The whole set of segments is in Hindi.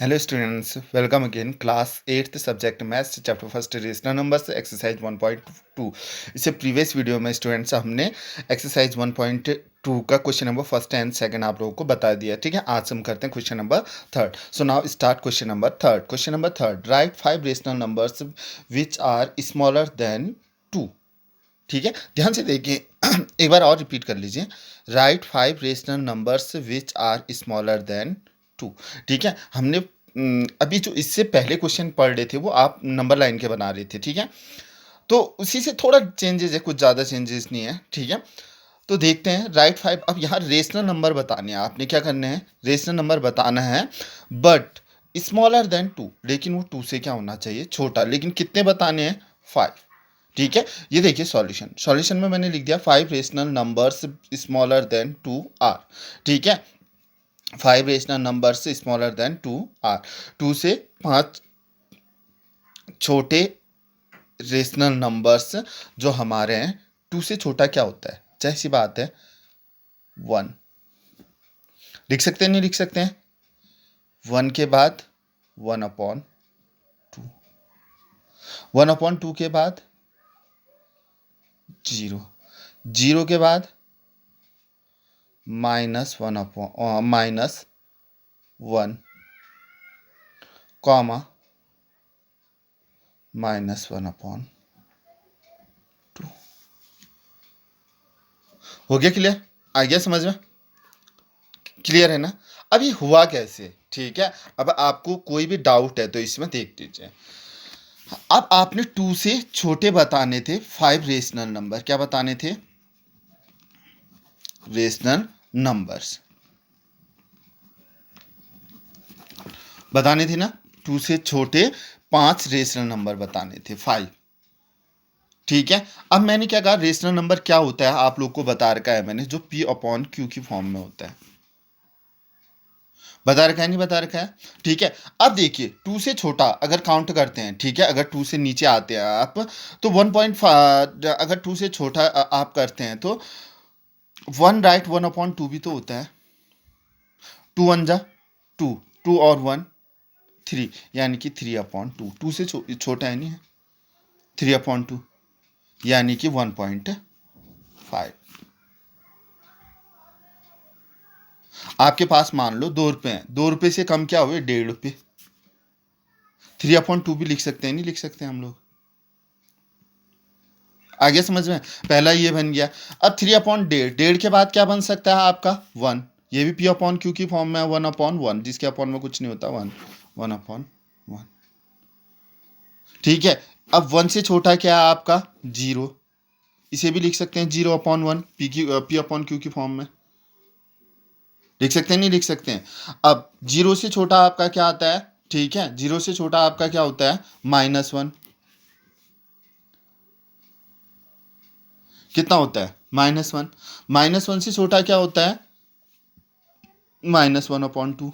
Hello students, welcome again. Class 8th subject maths chapter first rational numbers exercise 1.2। इससे प्रीवियस वीडियो में स्टूडेंट्स हमने एक्सरसाइज 1.2 का question number first and second आप लोगों को बता दिया। ठीक है, आज हम करते हैं question number third. So now start question number third. Question number third, write 5 rational numbers which are smaller than 2। ठीक है, ध्यान से देखिए। एक बार और रिपीट कर लीजिए। Write 5 rational numbers which are smaller than 2। ठीक है, हमने अभी जो इससे पहले क्वेश्चन पढ़ रहे थे वो आप नंबर लाइन के बना रहे थे। ठीक है, तो उसी से थोड़ा चेंजेस है, कुछ ज़्यादा चेंजेस नहीं है। ठीक है, तो देखते हैं। राइट 5, अब यहाँ रेशनल नंबर बताने हैं आपने। क्या करना है? रेशनल नंबर बताना है बट स्मॉलर देन 2। लेकिन वो 2 से क्या होना चाहिए? छोटा। लेकिन कितने बताने हैं? 5। ठीक है, ये देखिए सॉल्यूशन में मैंने लिख दिया 5 rational numbers smaller than 2 are. ठीक है, 5 rational numbers smaller than 2 are. 2 से 5 छोटे रेशनल नंबर्स जो हमारे हैं, 2 से छोटा क्या होता है? जाहिर सी बात है 1। लिख सकते हैं, नहीं लिख सकते हैं? 1 के बाद 1/2, 1/2 के बाद 0, 0 के बाद -1 कॉमा -1/2। हो गया क्लियर? आ गया समझ में? क्लियर है ना? अब ये हुआ कैसे? ठीक है, अब आपको कोई भी डाउट है तो इसमें देख लीजिए। अब आपने 2 से छोटे बताने थे 5 रेशनल नंबर। क्या बताने थे? रेशनल नंबर्स बताने थे ना। 2 से छोटे 5 रेशनल नंबर बताने थे, 5। ठीक है, अब मैंने क्या कहा? रेशनल नंबर क्या होता है आप लोग को बता रखा है मैंने, जो P/Q की फॉर्म में होता है। बता रखा है, नहीं बता रखा है? ठीक है, अब देखिए 2 से छोटा अगर काउंट करते हैं। ठीक है, अगर 2 से नीचे आते हैं आप तो 1.5। अगर 2 से छोटा आप करते हैं तो 1 राइट 1/2 भी तो होता है। 2 1 जा 2, 2 और 1 3, यानी कि 3/2। 2 से छोटा है, नहीं है? 3/2 यानी कि 1.5। आपके पास मान लो 2 रुपये हैं, 2 रुपये से कम क्या हुए? 1.5 रुपये। 3/2 भी लिख सकते हैं, नहीं लिख सकते हम लोग? आगे समझ में? पहला ये बन गया। अब 3/1.5, 1.5 के बाद क्या बन सकता है आपका? 1। ये भी P/Q की फॉर्म में है, 1/1, जिसके अपॉन में कुछ नहीं होता, 1, 1/1। ठीक है, अब 1 से छोटा क्या है आपका? 0। इसे भी लिख सकते हैं 0/1, P/Q की फॉर्म में लिख सकते हैं, नहीं लिख सकते हैं? अब 0 से छोटा आपका क्या आता है? ठीक है, 0 से छोटा आपका क्या होता है? -1। कितना होता है? -1। -1 से छोटा क्या होता है? -1/2।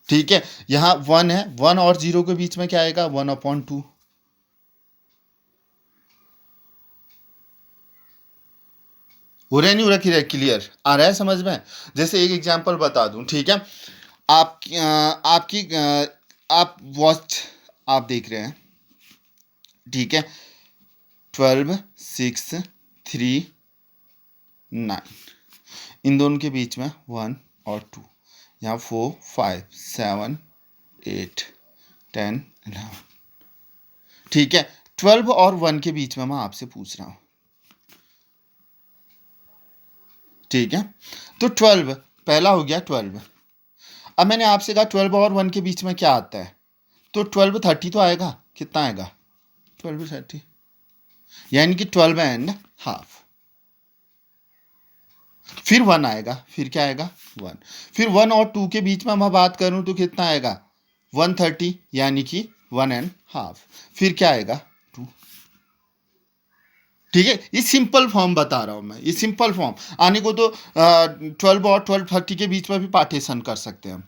ठीक है, यहाँ 1 है, 1 और 0 के बीच में क्या आएगा? 1/2। हो रहा है, नहीं हो रहा? क्लियर आ रहा है समझ में? जैसे एक एग्जांपल बता दूं। ठीक है, आप वॉच आप देख रहे हैं। ठीक है, 12 6 3 9, इन दोनों के बीच में 1 और 2। यहाँ 4 5 7 8 10 11। ठीक है, 12 और 1 के बीच में मैं आपसे पूछ रहा हूँ। ठीक है, तो 12 पहला हो गया 12। अब मैंने आपसे कहा 12 और 1 के बीच में क्या आता है? तो 12 30 तो आएगा। कितना आएगा? 12 30, यानी कि 12.5। फिर 1 आएगा, फिर क्या आएगा? 1। फिर 1 और 2 के बीच में मैं बात करूं तो कितना आएगा? 130, यानी कि 1.5। फिर क्या आएगा? 2। ठीक है, ये सिंपल फॉर्म बता रहा हूं मैं, ये सिंपल फॉर्म। आने को तो 12 और 12:30 के बीच में भी पार्टीशन कर सकते हैं हम।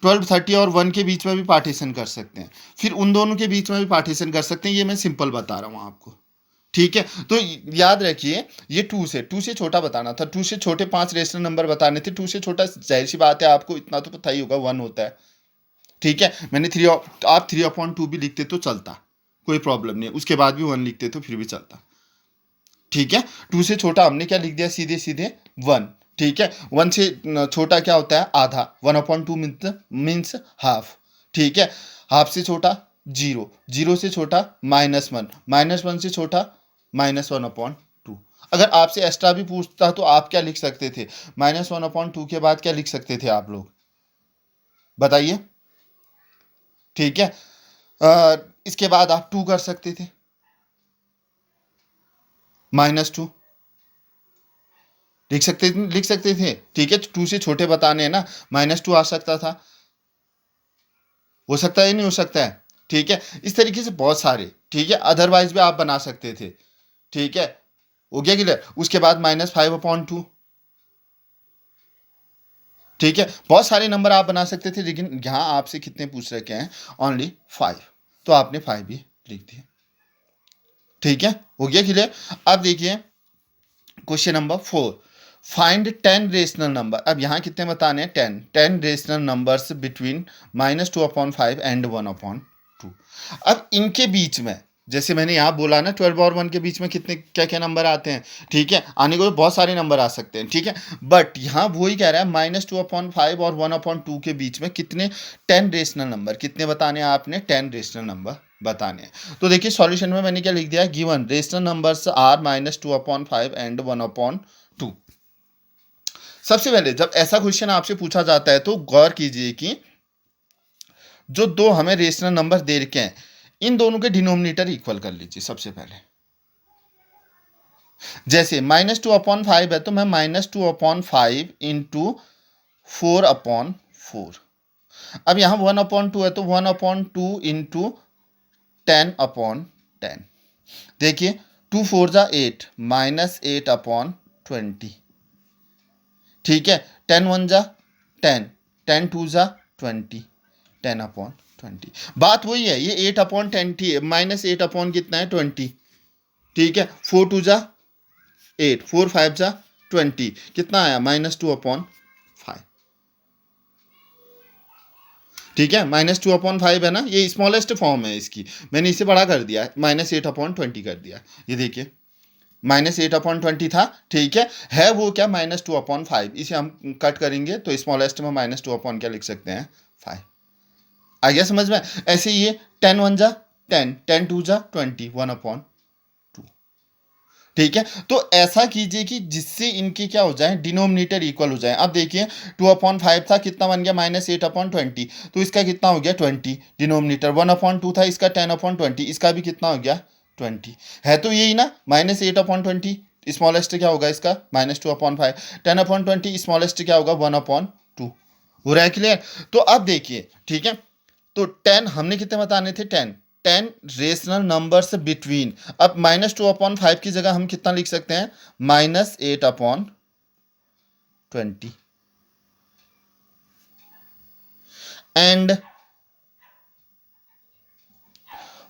12:30 और 1 के बीच में भी पार्टीशन कर सकते हैं। फिर उन दोनों के बीच में भी पार्टीशन कर सकते हैं। ये मैं सिंपल बता रहा हूँ आपको। ठीक है, तो याद रखिए ये टू से छोटा बताना था, टू से छोटे 5 रेशनल नंबर बताने थे, टू से छोटा जाहिर सी बात है आपको इतना तो पता ही होगा 1 होता है। ठीक है, मैंने आप 3/2 भी लिखते तो चलता, कोई प्रॉब्लम नहीं, उसके बाद भी 1 लिखते तो फिर भी चलता। ठीक है, 2 से छोटा हमने क्या लिख दिया, सीधे सीधे 1। ठीक है, 1 से छोटा क्या होता है, आधा, 1/2 मीन्स हाफ। ठीक है, हाफ से छोटा 0, 0 से छोटा -1, -1 से छोटा -1/2। अगर आपसे एक्स्ट्रा भी पूछता तो आप क्या लिख सकते थे, -1/2 के बाद क्या लिख सकते थे आप लोग, बताइए। ठीक है, इसके बाद आप 2 कर सकते थे, -2 लिख सकते थे। ठीक है, 2 से छोटे बताने हैं ना, -2 आ सकता था, हो सकता है, नहीं हो सकता है। ठीक है, इस तरीके से बहुत सारे, ठीक है, अदरवाइज भी आप बना सकते थे। ठीक है, हो गया क्लियर। उसके बाद -5/2। ठीक है, बहुत सारे नंबर आप बना सकते थे, लेकिन यहाँ आपसे कितने पूछ रखे हैं, ओनली 5, तो आपने 5 भी लिख दिया। ठीक है, हो गया क्लियर। अब देखिए question number 4, find 10 rational number. अब यहाँ कितने बताने हैं, 10 रेशनल नंबर्स बिटवीन -2/5 एंड 1/2। अब इनके बीच में, जैसे मैंने यहाँ बोला ना 12 और 1 के बीच में कितने क्या क्या नंबर आते हैं। ठीक है, आने को बहुत सारे नंबर आ सकते हैं। ठीक है, बट यहाँ वही कह रहा है -2/5 और 1/2 के बीच में कितने 10 रेशनल नंबर, कितने बताने हैं आपने, 10 रेशनल नंबर बताने हैं। तो देखिए सॉल्यूशन में मैंने क्या लिख दिया, given rational numbers are -2/5 and 1/2। सबसे पहले जब ऐसा क्वेश्चन आपसे पूछा जाता है तो गौर कीजिए कि जो दो हमें रेशनल नंबर दे रखे हैं, इन दोनों के डिनोमिनेटर इक्वल कर लीजिए सबसे पहले। जैसे -2/5 है तो मैं -2/5 इंटू 4/4। अब यहां 1/2 है तो 1/2 इंटू 10/10। देखिए 2 4 जा 8, -8/20। ठीक है, 10 1 जा 10, 10 2 जा 20, 10/20। बात वही है, ये 8/20 है, -8 अपॉन कितना है 20। ठीक है, 4 2 जा 8, 4 5 जा 20, कितना आया -2/5। ठीक है, -2/5 है ना, ये स्मॉलेस्ट फॉर्म है इसकी, मैंने इसे बड़ा कर दिया, -8/20 कर दिया। ये देखिए -8/20 था। ठीक है वो क्या -2/5, इसे हम कट करेंगे तो स्मॉलेस्ट में -2 क्या लिख सकते हैं 5। आ गया समझ में। ऐसे ये 10 1 जा 10, 10 2 जा 20, 1/2। ठीक है, तो ऐसा कीजिए कि जिससे इनके क्या हो जाए, डिनोमिनेटर इक्वल हो जाए। अब देखिए 2/5 था, कितना बन गया -8/20, तो इसका कितना हो गया 20 डिनोमिनेटर। 1/2 था, इसका 10/20, इसका भी कितना हो गया 20। है तो यही ना, -8/20 स्मॉलेस्ट क्या होगा इसका -2/5, 10/20 स्मॉलेस्ट क्या होगा 1/2। हो रहा है क्लियर। तो अब देखिए, ठीक है, तो 10 हमने कितने बताने थे, 10 रेशनल नंबर्स बिटवीन। अब -2/5 की जगह हम कितना लिख सकते हैं, -8/20 एंड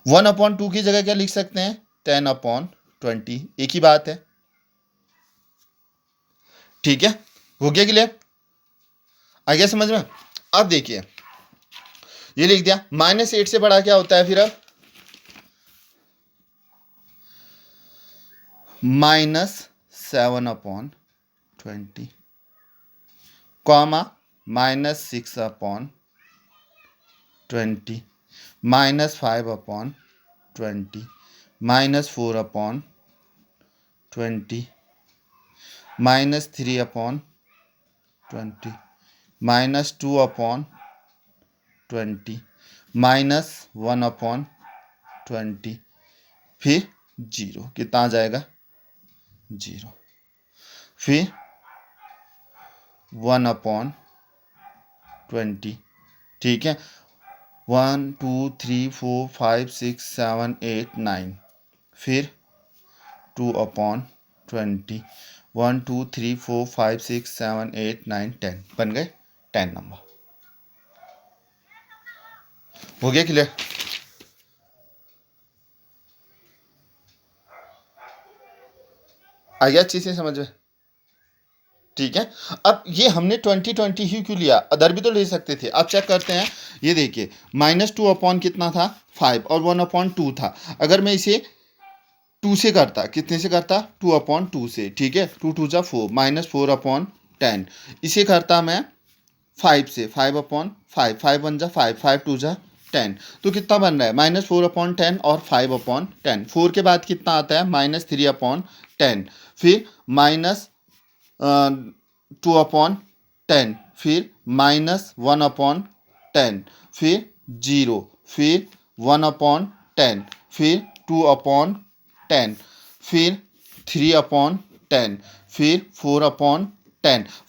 1/2 की जगह क्या लिख सकते हैं, 10/20। एक ही बात है। ठीक है, हो गया क्लियर, आ गया समझ में। अब देखिए ये लिख दिया, -8 से बड़ा क्या होता है फिर, अब -7/20 कॉमा -6/20 -5/20 -4/20 -3/20 -2/20 -1/20, फिर 0, कितना आ जाएगा 0, फिर 1/20। ठीक है, 1 2 3 4 5 6 7 8 9, फिर 2/20, 1 2 3 4 5 6 7 8 9 10, बन गए 10 नंबर। हो गया क्लियर। आ गया अच्छी से समझ में? ठीक है। अब ये हमने 20 ही क्यों लिया, अदर भी तो ले सकते थे। अब चेक करते हैं, ये देखिए -2 अपॉन कितना था 5 और 1/2 था। अगर मैं इसे 2 से करता, कितने से करता 2/2 से, ठीक है, 2 2 जा 4 -4/10। इसे करता मैं 5 से, 5/5, 5 1 जा 5, 5 2 जा 10। तो कितना बन रहा है -4/10 और 5/10। 4 के बाद कितना आता है -3/10, फिर -2/10, फिर -1/10, फिर 0, फिर 1/10, फिर 2/10, फिर 3/10, फिर 4/10।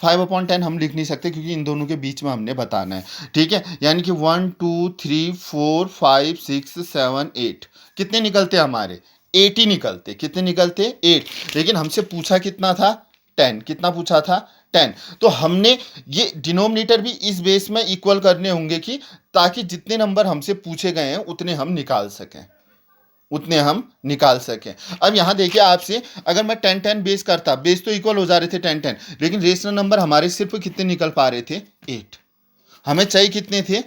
5/10 हम लिख नहीं सकते क्योंकि इन दोनों के बीच में हमने बताना है, ठीक है। यानी कि 1 2 3 4 5 6 7 8 कितने निकलते हमारे 8 ही निकलते। कितने निकलते 8। लेकिन हमसे पूछा कितना था 10। कितना पूछा था 10। तो हमने ये डिनोमिनेटर भी इस बेस में इक्वल करने होंगे कि ताकि जितने नंबर हमसे पूछे गए हैं उतने हम निकाल सकें, उतने हम निकाल सकें। अब यहाँ देखिए आपसे, अगर मैं 10 10 बेस करता, बेस तो इक्वल हो जा रहे थे 10 10, लेकिन रेशनल नंबर हमारे सिर्फ कितने निकल पा रहे थे 8। हमें चाहिए कितने थे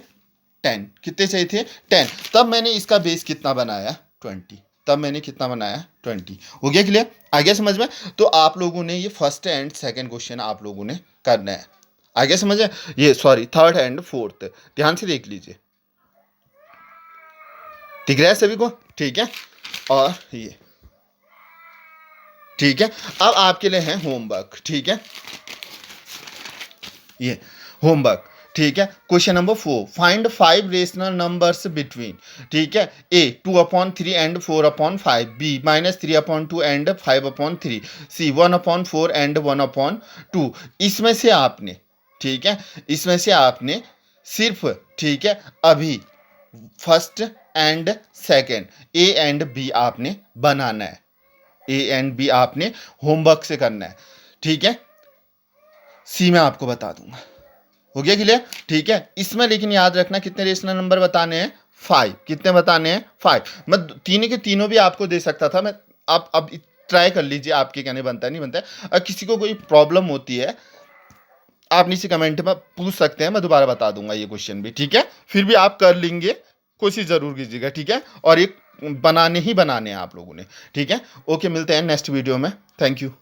10। कितने चाहिए थे 10। तब मैंने इसका बेस कितना बनाया 20। तब मैंने कितना बनाया 20। हो गया क्लियर, आ गया समझ में? तो आप लोगों ने ये फर्स्ट एंड सेकंड क्वेश्चन आप लोगों ने करना है। आ गया समझ में? ये सॉरी थर्ड एंड फोर्थ ध्यान से देख लीजिए, दिख रहा है सभी को? ठीक है। और ये ठीक है। अब आपके लिए है होमवर्क, ठीक है, ये होमवर्क, ठीक है। Question number 4, find 5 rational numbers between, ठीक है, A 2/3 and 4/5, B -3/2 and 5/3, C 1/4 and 1/2। इसमें से आपने, ठीक है, इसमें से आपने सिर्फ, ठीक है, अभी first and second A and B आपने बनाना है। ए एंड बी आपने होमवर्क से करना है, ठीक है। सी मैं आपको बता दूंगा। हो गया क्लियर? ठीक है। इसमें लेकिन याद रखना कितने रेशनल नंबर बताने हैं 5। कितने बताने हैं 5। मैं तीनों के तीनों भी आपको दे सकता था मैं। आप अब ट्राई कर लीजिए, आपके कहने बनता है नहीं बनता है। अगर किसी को कोई प्रॉब्लम होती है आप नीचे कमेंट में पूछ सकते हैं, मैं दोबारा बता दूंगा ये क्वेश्चन भी, ठीक है। फिर भी आप कर लेंगे, कोशिश जरूर कीजिएगा, ठीक है। और ये बनाने ही बनाने हैं आप लोगों ने, ठीक है। ओके, मिलते हैं नेक्स्ट वीडियो में। Thank you.